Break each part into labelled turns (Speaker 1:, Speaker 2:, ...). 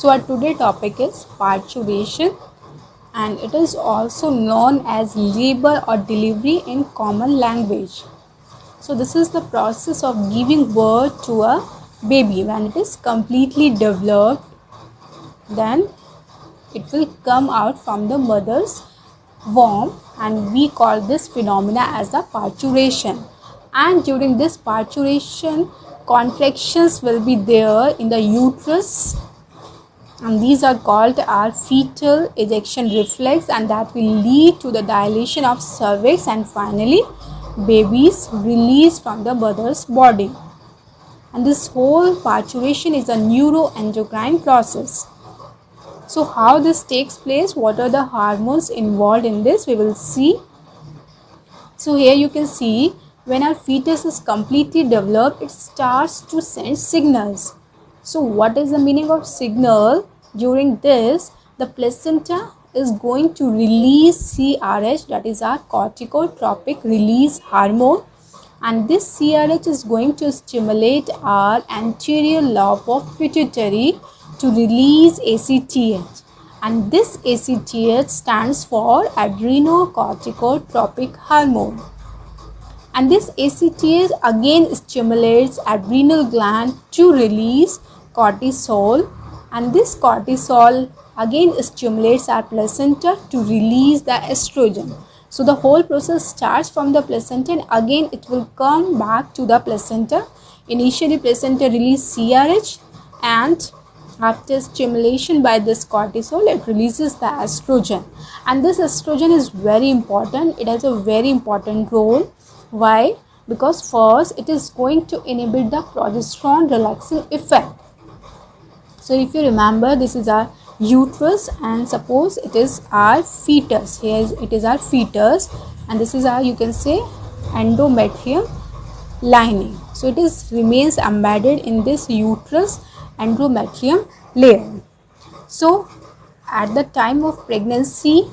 Speaker 1: So our today topic is parturition, and it is also known as labor or delivery in common language. So this is the process of giving birth to a baby. When it is completely developed, then it will come out from the mother's womb, and we call this phenomena as the parturition. And during this parturition, contractions will be there in the uterus, and these are called our fetal ejection reflex, and that will lead to the dilation of cervix, and finally babies released from the mother's body. And this whole parturition is a neuroendocrine process. So how this takes place, what are the hormones involved in this, we will see. So here you can see, when our fetus is completely developed, it starts to send signals. So what is the meaning of signal? During this, the placenta is going to release CRH, that is our corticotropic release hormone, and this CRH is going to stimulate our anterior lobe of pituitary to release ACTH, and this ACTH stands for adrenocorticotropic hormone. And this ACTH again stimulates adrenal gland to release cortisol, and this cortisol again stimulates our placenta to release the estrogen. So the whole process starts from the placenta, and again it will come back to the placenta. Initially placenta release CRH, and after stimulation by this cortisol, it releases the estrogen. And this estrogen is very important. It has a very important role. Why? Because first it is going to inhibit the progesterone relaxing effect. So if you remember, this is our uterus, and suppose it is our fetus. Here it is our fetus, and this is our, you can say, endometrium lining. So it is remains embedded in this uterus endometrium layer. So at the time of pregnancy,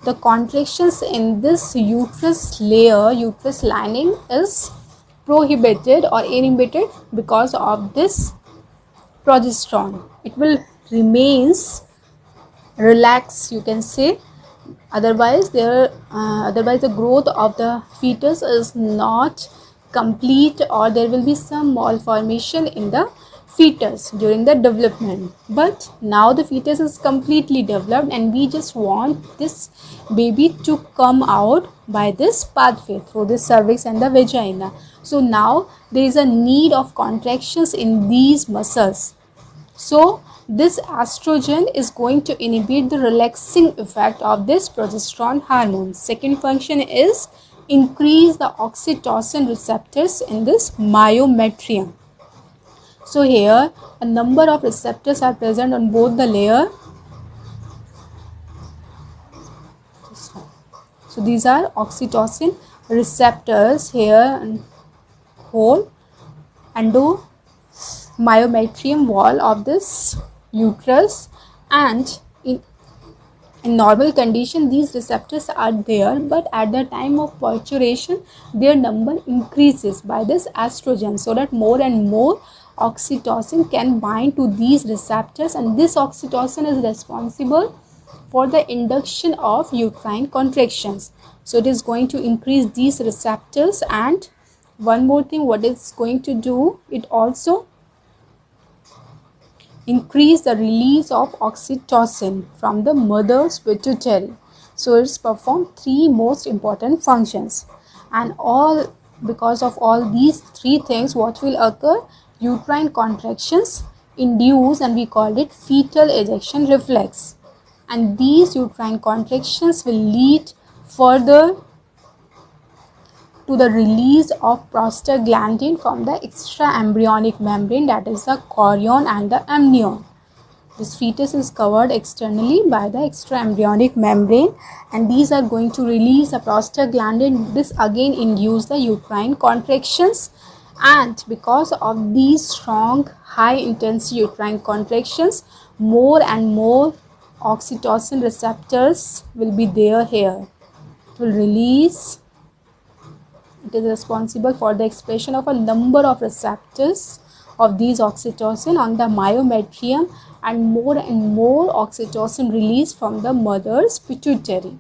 Speaker 1: the contractions in this uterus layer, uterus lining, is prohibited or inhibited because of this progesterone. It will remains relaxed, you can say. Otherwise the growth of the fetus is not complete, or there will be some malformation in the fetus during the development. But now the fetus is completely developed, and we just want this baby to come out by this pathway through the cervix and the vagina. So now there is a need of contractions in these muscles. So this estrogen is going to inhibit the relaxing effect of this progesterone hormone. Second function is increase the oxytocin receptors in this myometrium. So here a number of receptors are present on both the layer. So these are oxytocin receptors here and whole endomyometrium wall of this uterus, and in normal condition these receptors are there, but at the time of parturition their number increases by this estrogen, so that more and more oxytocin can bind to these receptors, and this oxytocin is responsible for the induction of uterine contractions. So it is going to increase these receptors. And one more thing, what it's going to do, it also increase the release of oxytocin from the mother's pituitary. So it's performed three most important functions, and all because of all these three things, what will occur? Uterine contractions induce, and we call it fetal ejection reflex, and these uterine contractions will lead further to the release of prostaglandin from the extraembryonic membrane, that is the chorion and the amnion. This fetus is covered externally by the extraembryonic membrane, and these are going to release the prostaglandin. This again induce the uterine contractions, and because of these strong high intensity uterine contractions, more and more oxytocin receptors will be there here. It will release. It is responsible for the expression of a number of receptors of these oxytocin on the myometrium, and more oxytocin released from the mother's pituitary.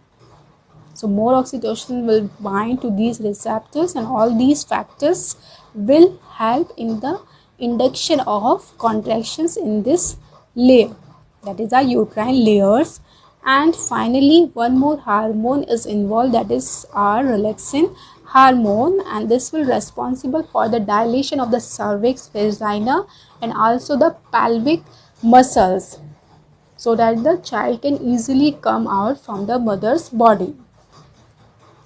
Speaker 1: So more oxytocin will bind to these receptors, and all these factors will help in the induction of contractions in this layer, that is our uterine layers. And finally one more hormone is involved, that is our relaxin hormone, and this will responsible for the dilation of the cervix, vagina, and also the pelvic muscles, so that the child can easily come out from the mother's body.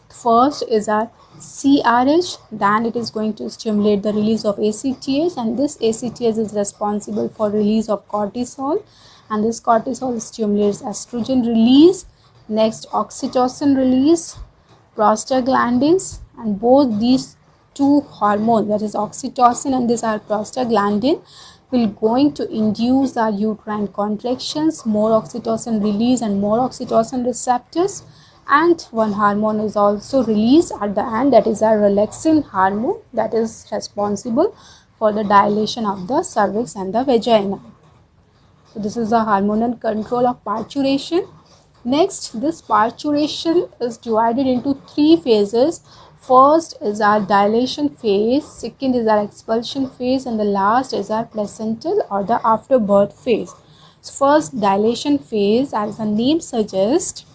Speaker 1: First is our CRH, then it is going to stimulate the release of ACTH, and this ACTH is responsible for release of cortisol, and this cortisol stimulates estrogen release, next oxytocin release, prostaglandins, and both these two hormones, that is oxytocin and this are prostaglandin, will going to induce our uterine contractions, more oxytocin release and more oxytocin receptors. And one hormone is also released at the end, that is our relaxin hormone, that is responsible for the dilation of the cervix and the vagina. So this is the hormonal control of parturition. Next, this parturition is divided into three phases. First is our dilation phase, second is our expulsion phase, and the last is our placental or the afterbirth phase. So first, dilation phase, as the name suggests,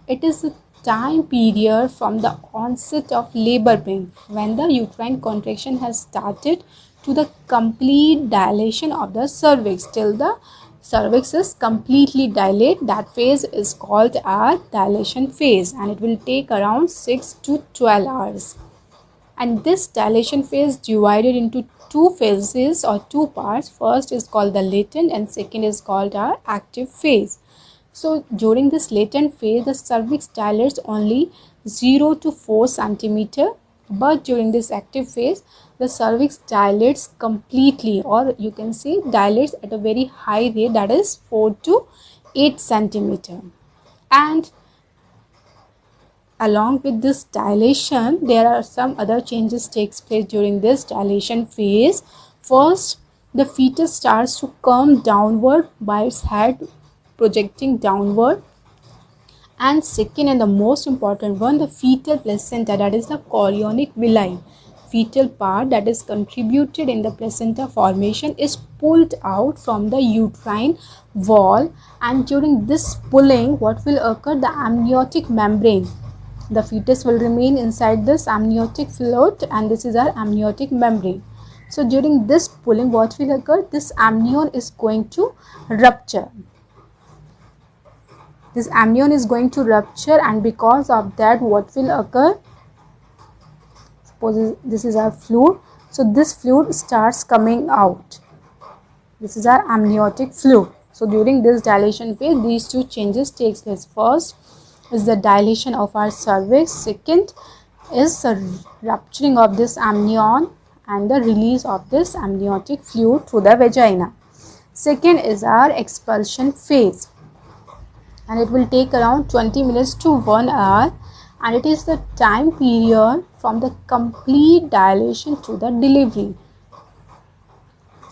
Speaker 1: it is the time period from the onset of labor pain, when the uterine contraction has started, to the complete dilation of the cervix, till the cervix is completely dilated. That phase is called a dilation phase, and it will take around 6 to 12 hours. And this dilation phase divided into two phases or two parts. First is called the latent and second is called our active phase. So during this latent phase, the cervix dilates only 0 to 4 centimeter, but during this active phase, the cervix dilates completely, or you can say dilates at a very high rate, that is 4 to 8 centimeter. And along with this dilation, there are some other changes takes place during this dilation phase. First, the fetus starts to come downward by its head projecting downward, and second and the most important one, the fetal placenta, that is the chorionic villi, fetal part that is contributed in the placenta formation, is pulled out from the uterine wall, and during this pulling, what will occur? The amniotic membrane, the fetus will remain inside this amniotic fluid, and this is our amniotic membrane. So during this pulling, what will occur? This amnion is going to rupture. This amnion is going to rupture, and because of that, what will occur? Suppose this is our fluid, so this fluid starts coming out. This is our amniotic fluid. So during this dilation phase, these two changes takes place. First is the dilation of our cervix, second is the rupturing of this amnion and the release of this amniotic fluid through the vagina. Second is our expulsion phase, and it will take around 20 minutes to 1 hour, and it is the time period from the complete dilation to the delivery.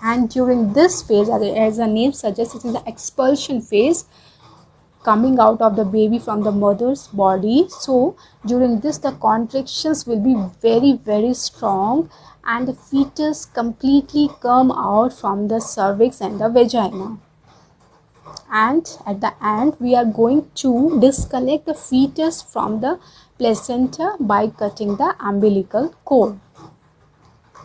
Speaker 1: And during this phase, as the name suggests, it is the expulsion phase, coming out of the baby from the mother's body. So during this, the contractions will be very strong, and the fetus completely come out from the cervix and the vagina. And at the end, we are going to disconnect the fetus from the placenta by cutting the umbilical cord.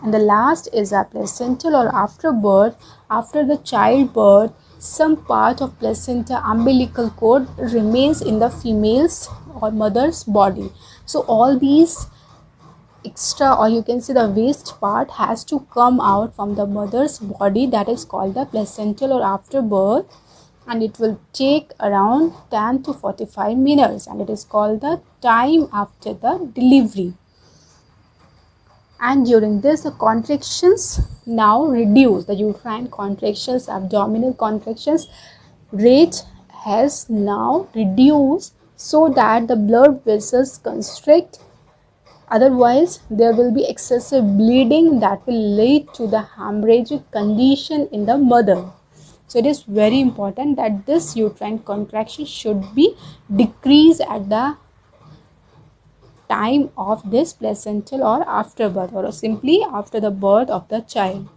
Speaker 1: And the last is a placental or afterbirth. After the childbirth, some part of placenta umbilical cord remains in the female's or mother's body. So all these extra, or you can say the waste part, has to come out from the mother's body, that is called the placental or afterbirth, and it will take around 10 to 45 minutes, and it is called the time after the delivery. And during this, the contractions now reduce, the uterine contractions, abdominal contractions rate has now reduced, so that the blood vessels constrict Otherwise, there will be excessive bleeding that will lead to the hemorrhagic condition in the mother. So it is very important that this uterine contraction should be decreased at the time of this placental or after birth, or simply after the birth of the child.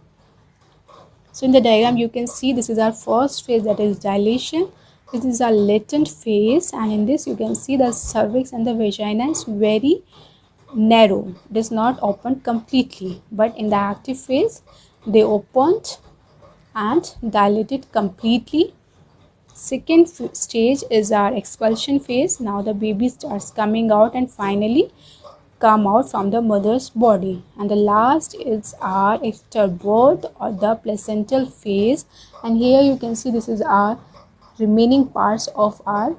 Speaker 1: So in the diagram you can see this is our first phase, that is dilation. This is our latent phase, and in this you can see the cervix and the vagina is very narrow. It is not opened completely, but in the active phase they opened and dilated completely. Second stage is our expulsion phase. Now the baby starts coming out and finally come out from the mother's body. And the last is our afterbirth or the placental phase, and here you can see this is our remaining parts of our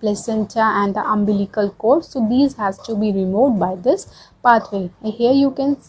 Speaker 1: placenta and the umbilical cord. So these has to be removed by this pathway. And here you can